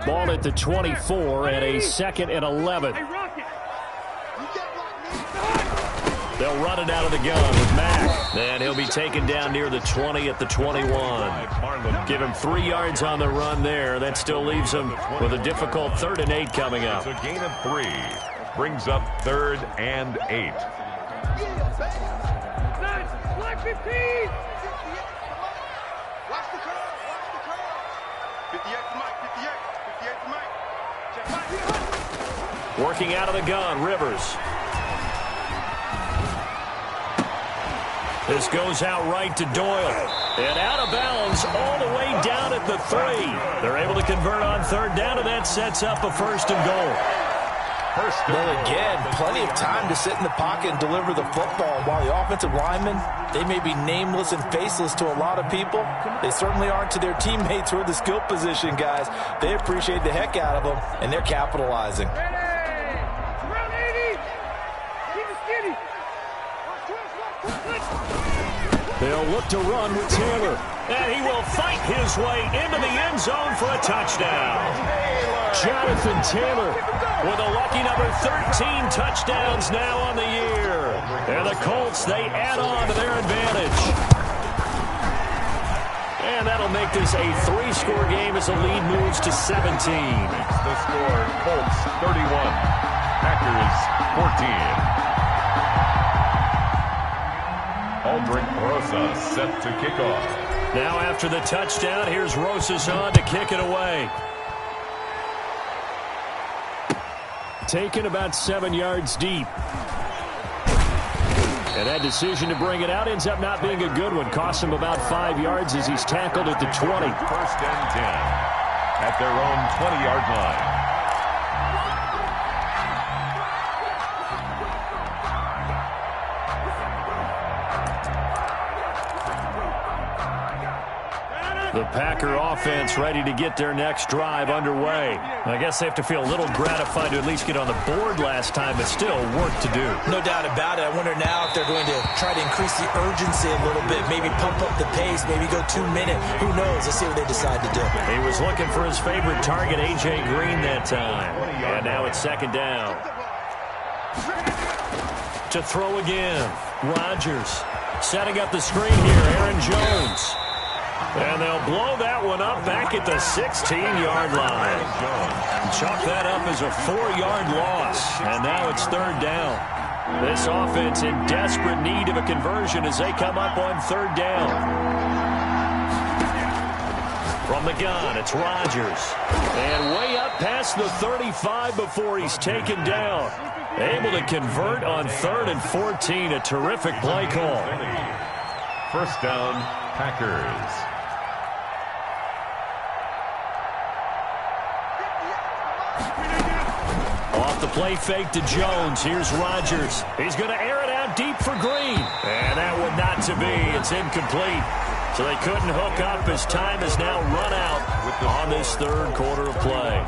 [SPEAKER 2] Ball at the 24 and a 2nd and 11.
[SPEAKER 1] They'll run it out of the gun with Mack. And he'll be taken down near the 20 at the 21. Give him 3 yards on the run there. That still leaves him with a difficult 3rd and 8 coming up.
[SPEAKER 3] It's a gain of 3. Brings up 3rd and 8.
[SPEAKER 5] Black 15. Watch the curve. Watch the curve. 58 to Mike. 58. 58 to Mike. Check Mike.
[SPEAKER 1] Working out of the gun, Rivers. This goes out right to Doyle. And out of bounds all the way down at the 3. They're able to convert on third down, and that sets up a 1st and goal.
[SPEAKER 4] Well, again, plenty of time to sit in the pocket and deliver the football. While the offensive linemen, they may be nameless and faceless to a lot of people, they certainly aren't to their teammates who are the skill position guys. They appreciate the heck out of them, and they're capitalizing.
[SPEAKER 1] They'll look to run with Taylor. And he will fight his way into the end zone for a touchdown. Jonathan Taylor with a lucky number 13 touchdowns now on the year. And the Colts, they add on to their advantage. And that'll make this a 3-score game as the lead moves to 17.
[SPEAKER 3] The score, Colts 31, Packers 14. Aldrich Rosa set to kick off.
[SPEAKER 1] Now after the touchdown, here's Rosas on to kick it away. Taken about 7 yards deep. And that decision to bring it out ends up not being a good one. Costs him about 5 yards as he's tackled at the 20.
[SPEAKER 3] 1st and 10 at their own 20-yard line.
[SPEAKER 1] The Packer offense ready to get their next drive underway. I guess they have to feel a little gratified to at least get on the board last time, but still work to do.
[SPEAKER 4] No doubt about it. I wonder now if they're going to try to increase the urgency a little bit, maybe pump up the pace, maybe go 2-minute. Who knows? Let's see what they decide to do.
[SPEAKER 1] He was looking for his favorite target, A.J. Green, that time. And now it's 2nd down. To throw again. Rodgers setting up the screen here. Aaron Jones. And they'll blow that one up back at the 16-yard line. Chalk that up as a 4-yard loss. And now it's 3rd down. This offense in desperate need of a conversion as they come up on 3rd down. From the gun, it's Rodgers. And way up past the 35 before he's taken down. Able to convert on 3rd and 14. A terrific play call.
[SPEAKER 3] 1st down, Packers.
[SPEAKER 1] Off the play fake to Jones. Here's Rodgers. He's going to air it out deep for Green. And that one not to be. It's incomplete. So they couldn't hook up as time has now run out on this 3rd quarter of play.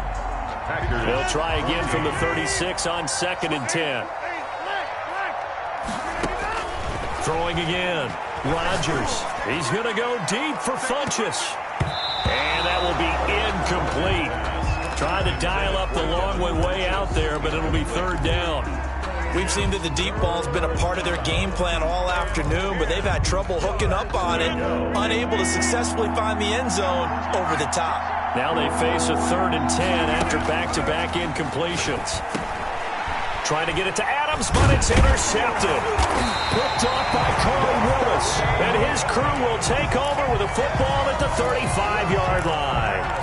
[SPEAKER 1] They'll try again from the 36 on 2nd and 10. Throwing again. Rodgers. He's going to go deep for Funchess. And that will be incomplete. Trying to dial up the long one way out there, but it'll be 3rd down.
[SPEAKER 4] We've seen that the deep ball's been a part of their game plan all afternoon, but they've had trouble hooking up on it, unable to successfully find the end zone over the top.
[SPEAKER 1] Now they face a 3rd and 10 after back-to-back incompletions. Trying to get it to Adams, but it's intercepted. Picked off by Corey Willis. And his crew will take over with a football at the 35-yard line.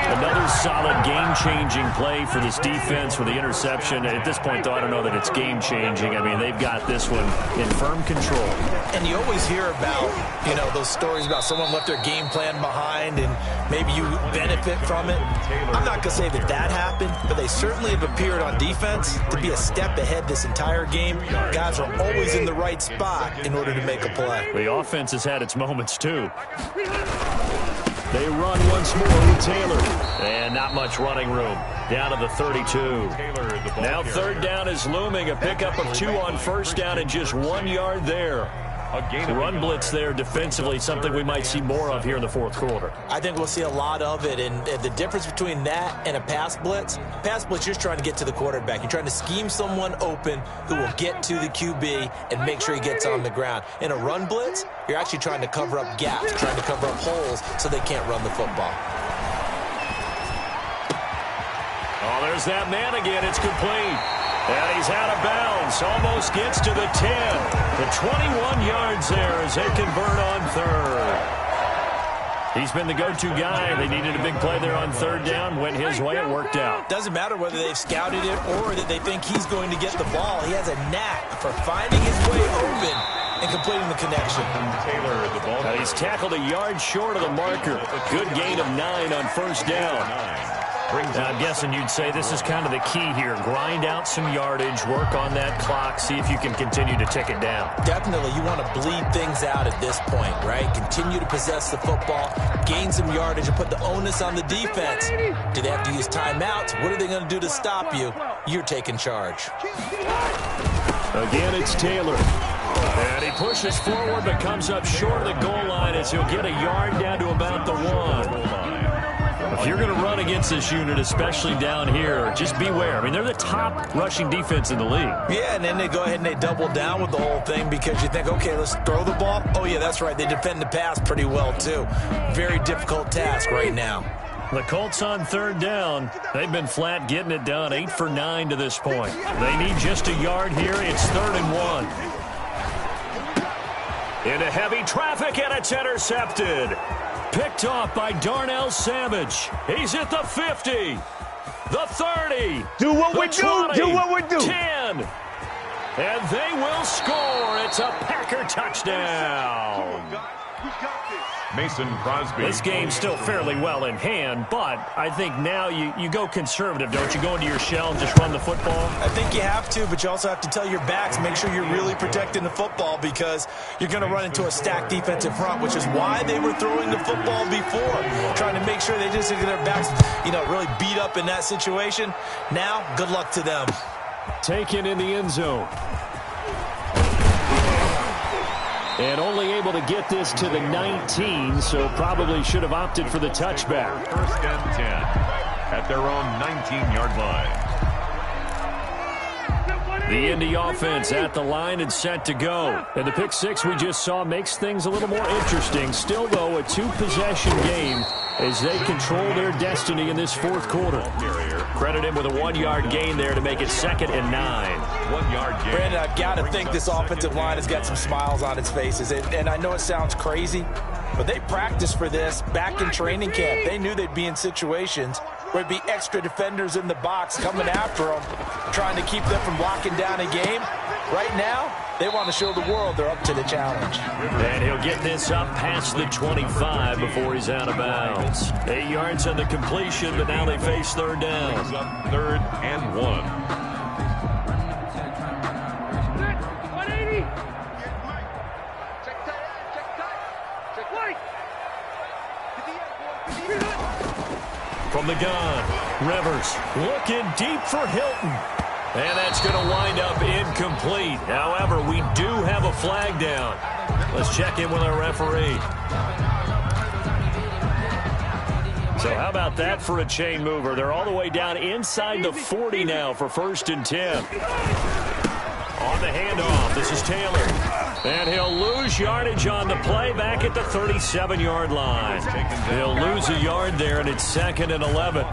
[SPEAKER 1] Another solid game-changing play for this defense with the interception. At this point, though, I don't know that it's game-changing. I mean, they've got this one in firm control. And you always hear about, you know, those stories about someone left their game plan behind and maybe you benefit from it. I'm not going to say that that happened, but they certainly have appeared on defense to be a step ahead this entire game. Guys are always in the right spot in order to make a play. The offense has had its moments, too. They run once more with Taylor. And not much running room. Down to the 32. Now 3rd down is looming. A pickup of 2 on 1st down and just 1 yard there. Run blitz there defensively, something we might see more of here in the 4th quarter. I think we'll see a lot of it, and the difference between that and a pass blitz, you're just trying to get to the quarterback. You're trying to scheme someone open who will get to the QB and make sure he gets on the ground. In a run blitz, you're actually trying to cover up gaps, trying to cover up holes so they can't run the football. Oh, there's that man again. It's complete. And he's out of bounds. Almost gets to the 10. The 21 yards there as they convert on 3rd. He's been the go-to guy. They needed a big play there on third down. Went his way. It worked out.
[SPEAKER 4] Doesn't matter whether they've scouted it or that they think he's going to get the ball. He has a knack for finding his way open and completing the connection.
[SPEAKER 3] Taylor, the ball.
[SPEAKER 1] He's tackled a yard short of the marker. Good gain of 9 on first down. Now, I'm guessing you'd say this is kind of the key here. Grind out some yardage, work on that clock, see if you can continue to tick it down.
[SPEAKER 4] Definitely, you want to bleed things out at this point, right? Continue to possess the football, gain some yardage, and put the onus on the defense. Do they have to use timeouts? What are they going to do to stop you? You're taking charge.
[SPEAKER 1] Again, it's Taylor. And he pushes forward but comes up short of the goal line as he'll get a yard down to about the 1. If you're going to run against this unit, especially down here, just beware. I mean, they're the top rushing defense in the league.
[SPEAKER 4] Yeah, and then they go ahead and they double down with the whole thing because you think, okay, let's throw the ball. Oh, yeah, that's right. They defend the pass pretty well, too. Very difficult task right now.
[SPEAKER 1] The Colts on third down. They've been flat getting it done. 8 for 9 to this point. They need just a yard here. It's 3rd and 1. Into heavy traffic, and it's intercepted. Picked off by Darnell Savage. He's at the 50, the 30.
[SPEAKER 2] Do what we
[SPEAKER 1] 20,
[SPEAKER 2] do. Do what we do.
[SPEAKER 1] 10. And they will score. It's a Packer touchdown.
[SPEAKER 3] Mason Crosby.
[SPEAKER 1] This game's still fairly well in hand, but I think now you go conservative, don't you? Go into your shell and just run the football?
[SPEAKER 4] I think you have to, but you also have to tell your backs, make sure you're really protecting the football because you're going to run into a stacked defensive front, which is why they were throwing the football before, trying to make sure they just get their backs, really beat up in that situation. Now, good luck to them.
[SPEAKER 1] Taken in the end zone. And only able to get this to the 19, so probably should have opted for the touchback.
[SPEAKER 3] 1st and 10 at their own 19-yard line.
[SPEAKER 1] The Indy offense at the line and set to go. And the pick six we just saw makes things a little more interesting. Still, though, a two-possession game as they control their destiny in this fourth quarter. Credit him with a 1-yard gain there to make it 2nd and 9.
[SPEAKER 3] 1-yard gain.
[SPEAKER 4] Brandon, I've got to think this offensive line has got some smiles on its faces. And I know it sounds crazy, but they practiced for this back in training camp. They knew they'd be in situations where it'd be extra defenders in the box coming after them, trying to keep them from locking down a game. Right now, they want to show the world they're up to the challenge.
[SPEAKER 1] And he'll get this up past the 25 before he's out of bounds. 8 yards on the completion, but now they face third down.
[SPEAKER 3] It's up 3rd and 1.
[SPEAKER 1] From the gun, Rivers looking deep for Hilton. And that's going to wind up incomplete. However, we do have a flag down. Let's check in with our referee. So how about that for a chain mover? They're all the way down inside the 40 now for 1st and 10. On the handoff, this is Taylor. And he'll lose yardage on the play back at the 37-yard line. He'll lose a yard there, and it's 2nd and 11.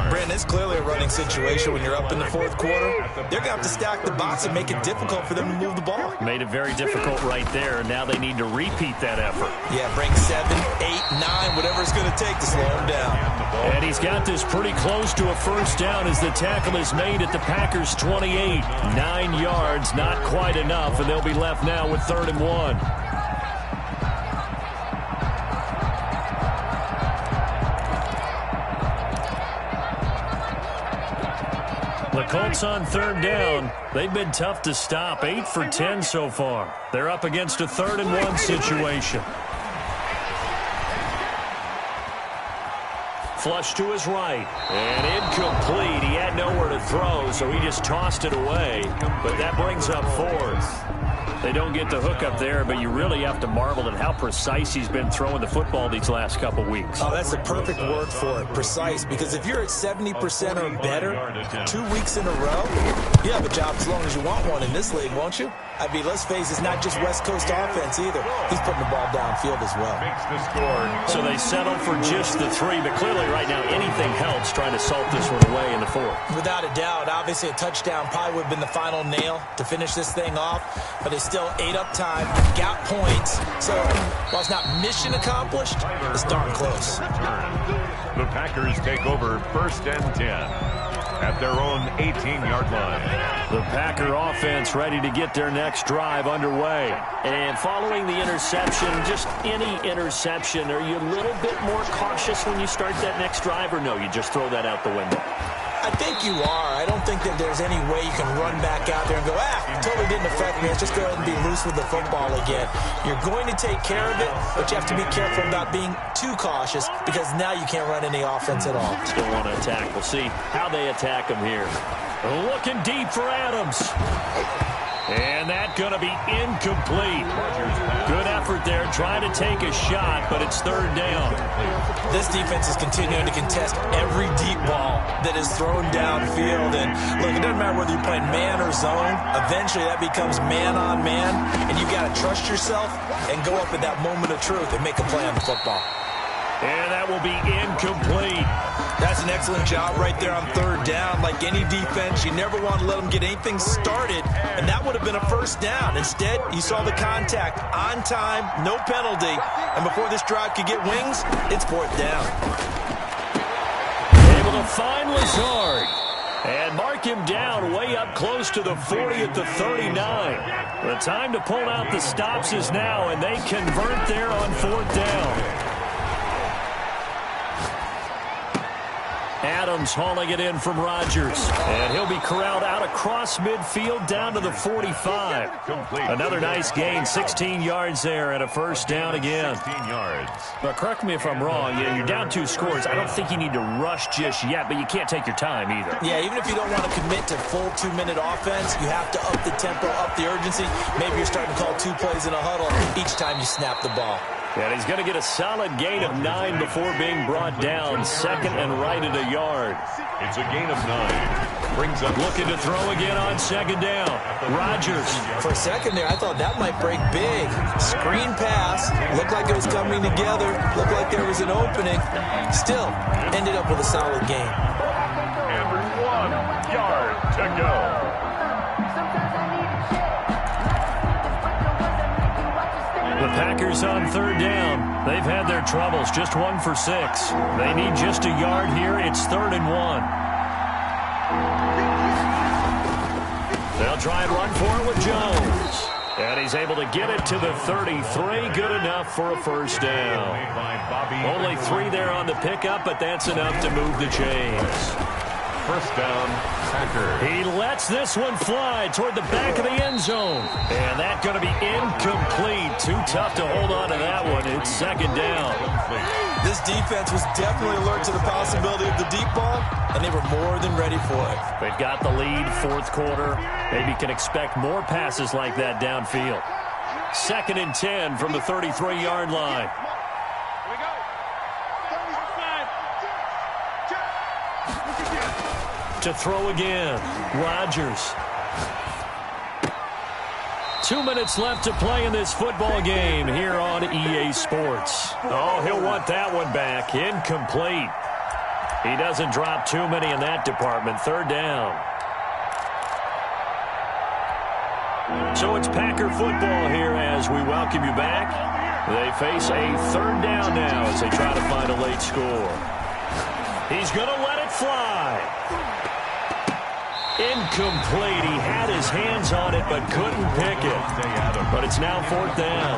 [SPEAKER 4] Brandon, it's clearly a running situation when you're up in the fourth quarter. They're going to have to stack the box and make it difficult for them to move the ball.
[SPEAKER 1] Made it very difficult right there. Now they need to repeat that effort.
[SPEAKER 4] Yeah, bring 7, 8, 9, whatever it's going to take to slow him down.
[SPEAKER 1] And he's got this pretty close to a first down as the tackle is made at the Packers' 28. 9 yards, not quite enough, and they'll be left now with 3rd and 1. The Colts on 3rd down. They've been tough to stop. 8 for 10 so far. They're up against a 3rd and 1 situation. Flush to his right. And incomplete. He had nowhere to throw, so he just tossed it away. But that brings up 4th. They don't get the hook up there, but you really have to marvel at how precise he's been throwing the football these last couple weeks.
[SPEAKER 4] Oh, that's the perfect word for it, precise, because if you're at 70% or better 2 weeks in a row, you have a job as long as you want one in this league, won't you? I mean, let's face it, it's not just West Coast offense either. He's putting the ball downfield as well.
[SPEAKER 3] Makes the score.
[SPEAKER 1] So they settle for just the 3, but clearly right now anything helps trying to salt this one away in the 4th.
[SPEAKER 4] Without a doubt, obviously a touchdown probably would have been the final nail to finish this thing off, but they still ate up time, got points. So while it's not mission accomplished, it's darn close.
[SPEAKER 3] The Packers take over 1st and 10 at their own 18-yard line.
[SPEAKER 1] The Packer offense ready to get their next drive underway. And following the interception, just any interception, are you a little bit more cautious when you start that next drive, or no, you just throw that out the window?
[SPEAKER 4] I think you are. I don't think that there's any way you can run back out there and go, totally didn't affect me. Let's just go ahead and be loose with the football again. You're going to take care of it, but you have to be careful about being too cautious because now you can't run any offense at all.
[SPEAKER 1] Still want to attack. We'll see how they attack him here. Looking deep for Adams. And that's going to be incomplete. Good effort there trying to take a shot, but it's 3rd down.
[SPEAKER 4] This defense is continuing to contest every deep ball that is thrown downfield. And look, it doesn't matter whether you're playing man or zone. Eventually that becomes man on man, and you got to trust yourself and go up at that moment of truth and make a play on the football.
[SPEAKER 1] And that will be incomplete.
[SPEAKER 4] That's an excellent job right there on 3rd down. Like any defense, you never want to let them get anything started, and that would have been a 1st down. Instead, you saw the contact on time, no penalty, and before this drive could get wings, it's 4th down.
[SPEAKER 1] Able to find Lazard and mark him down way up close to the 40 at the 39. The time to pull out the stops is now, and they convert there on 4th down. Adams hauling it in from Rodgers. And he'll be corralled out across midfield down to the 45. Another nice gain, 16 yards there and a 1st down again.
[SPEAKER 3] 16 yards.
[SPEAKER 1] But correct me if I'm wrong. You're down 2 scores. I don't think you need to rush just yet, but you can't take your time either.
[SPEAKER 4] Yeah, even if you don't want to commit to full 2-minute offense, you have to up the tempo, up the urgency. Maybe you're starting to call 2 plays in a huddle each time you snap the ball.
[SPEAKER 1] And he's going to get a solid gain of 9 before being brought down. 2nd and right at a yard.
[SPEAKER 3] It's a gain of 9. Brings up
[SPEAKER 1] looking to throw again on 2nd down. Rodgers.
[SPEAKER 4] For a second there, I thought that might break big. Screen pass. Looked like it was coming together. Looked like there was an opening. Still, ended up with a solid gain.
[SPEAKER 3] And 1 yard to go.
[SPEAKER 1] The Packers on 3rd down. They've had their troubles, just 1 for 6. They need just a yard here. It's 3rd and 1. They'll try and run for it with Jones. And he's able to get it to the 33. Good enough for a 1st down. Only 3 there on the pickup, but that's enough to move the chains.
[SPEAKER 3] 1st down, Packer.
[SPEAKER 1] He lets this one fly toward the back of the end zone. And that's going to be incomplete. Too tough to hold on to that one. It's 2nd down.
[SPEAKER 4] This defense was definitely alert to the possibility of the deep ball, and they were more than ready for it.
[SPEAKER 1] They've got the lead, 4th quarter. Maybe can expect more passes like that downfield. 2nd and 10 from the 33-yard line. To throw again, Rodgers. 2 minutes left to play in this football game here on EA Sports. Oh, he'll want that one back. Incomplete. He doesn't drop too many in that department. 3rd down. So it's Packer football here as we welcome you back. They face a 3rd down now as they try to find a late score. He's going to let it fly. Incomplete. He had his hands on it but couldn't pick it. But it's now 4th down.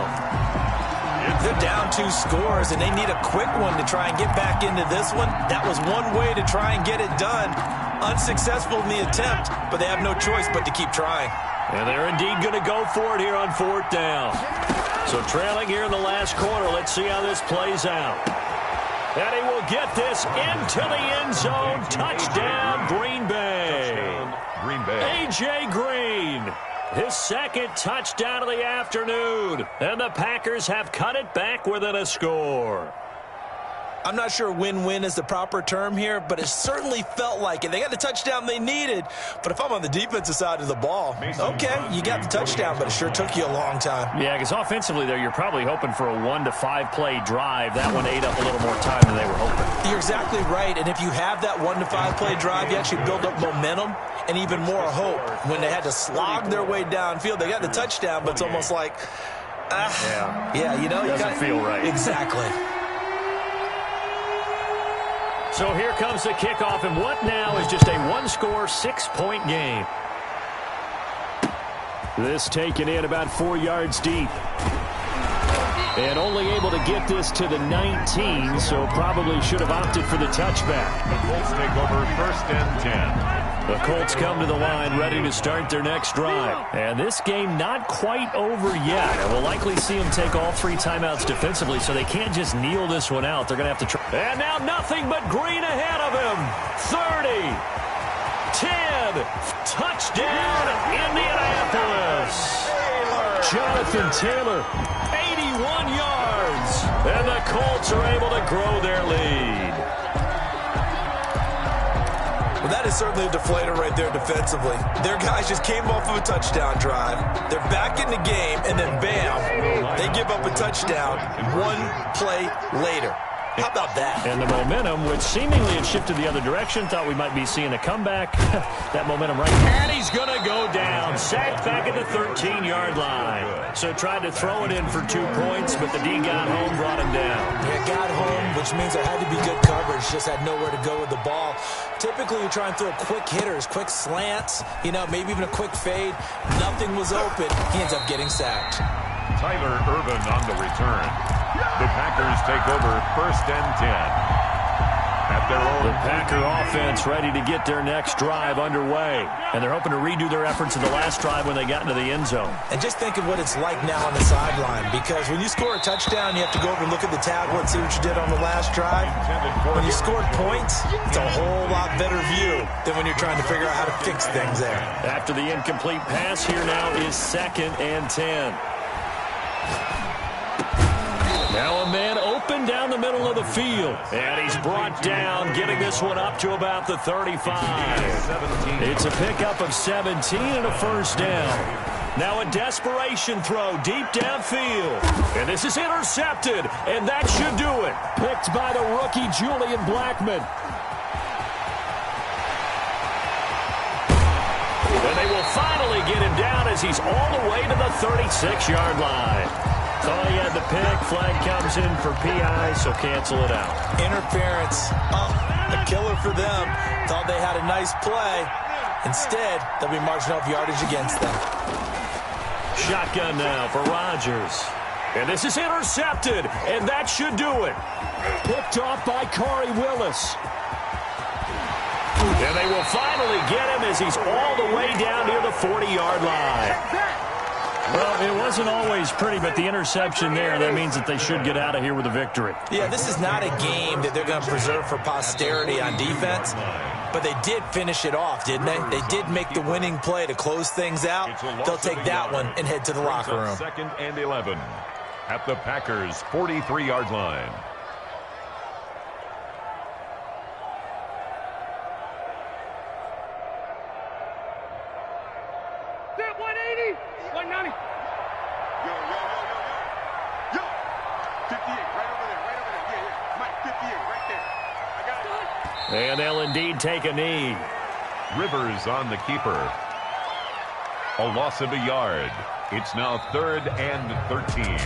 [SPEAKER 4] They're down 2 scores, and they need a quick one to try and get back into this one. That was one way to try and get it done. Unsuccessful in the attempt, but they have no choice but to keep trying.
[SPEAKER 1] And they're indeed going to go for it here on 4th down. So trailing here in the last quarter. Let's see how this plays out. And he will get this into the end zone. Touchdown, Green Bay.
[SPEAKER 3] Green Bay.
[SPEAKER 1] A.J. Green, his 2nd touchdown of the afternoon. And the Packers have cut it back within a score.
[SPEAKER 4] I'm not sure win-win is the proper term here, but it certainly felt like it. They got the touchdown they needed, but if I'm on the defensive side of the ball, okay, you got the touchdown, but it sure took you a long time.
[SPEAKER 1] Yeah, because offensively there, you're probably hoping for a 1 to 5 play drive. That one ate up a little more time than they were hoping.
[SPEAKER 4] You're exactly right, and if you have that 1 to 5 play drive, you actually build up momentum and even more hope. When they had to slog their way downfield, they got the touchdown, but it's almost like, yeah, you know,
[SPEAKER 1] doesn't feel right.
[SPEAKER 4] Exactly.
[SPEAKER 1] So here comes the kickoff, and what now is just a one-score, 6-point game. This taken in about 4 yards deep. And only able to get this to the 19, so probably should have opted for the touchback.
[SPEAKER 3] The Colts take over 1st and 10.
[SPEAKER 1] The Colts come to the line ready to start their next drive. And this game not quite over yet. And we'll likely see them take all 3 timeouts defensively, so they can't just kneel this one out. They're going to have to try. And now nothing but green ahead of him. 30, 10, touchdown, Indianapolis. Jonathan Taylor, 81 yards. And the Colts are able to grow their lead.
[SPEAKER 4] Well, that is certainly a deflator right there defensively. Their guys just came off of a touchdown drive. They're back in the game, and then bam, they give up a touchdown 1 play later. How about that?
[SPEAKER 1] And the momentum, which seemingly had shifted the other direction, thought we might be seeing a comeback. That momentum right. And he's going to go down. Sacked back at the 13-yard line. So tried to throw it in for 2 points, but the D got home, brought him down.
[SPEAKER 4] Yeah, got home, which means there had to be good coverage. Just had nowhere to go with the ball. Typically, you're trying to throw quick hitters, quick slants, you know, maybe even a quick fade. Nothing was open. He ends up getting sacked.
[SPEAKER 3] Tyler Urban on the return. The Packers take over 1st and 10. At their own.
[SPEAKER 1] The Packer offense ready to get their next drive underway. And they're hoping to redo their efforts in the last drive when they got into the end zone.
[SPEAKER 4] And just think of what it's like now on the sideline, because when you score a touchdown, you have to go over and look at the tablet and see what you did on the last drive. When you scored points, it's a whole lot better view than when you're trying to figure out how to fix things there.
[SPEAKER 1] After the incomplete pass, here now is 2nd and 10. Now a man open down the middle of the field. And he's brought down, getting this one up to about the 35. It's a pickup of 17 and a 1st down. Now a desperation throw deep downfield. And this is intercepted, and that should do it. Picked by the rookie Julian Blackmon. And they will finally get him down as he's all the way to the 36-yard line. Thought he had the pick. Flag comes in for PI, so cancel it out.
[SPEAKER 4] Interference. A killer for them. Thought they had a nice play. Instead, they'll be marching off yardage against them.
[SPEAKER 1] Shotgun now for Rodgers. And this is intercepted, and that should do it. Picked off by Corey Willis. And they will finally get him as he's all the way down near the 40-yard line. Well, it wasn't always pretty, but the interception there, that means that they should get out of here with a victory.
[SPEAKER 4] Yeah, this is not a game that they're going to preserve for posterity on defense, but they did finish it off, didn't they? They did make the winning play to close things out. They'll take that one and head to the locker room.
[SPEAKER 3] 2nd and 11 at the Packers' 43-yard line.
[SPEAKER 1] And they'll indeed take a knee.
[SPEAKER 3] Rivers on the keeper. A loss of a yard. It's now 3rd and 13.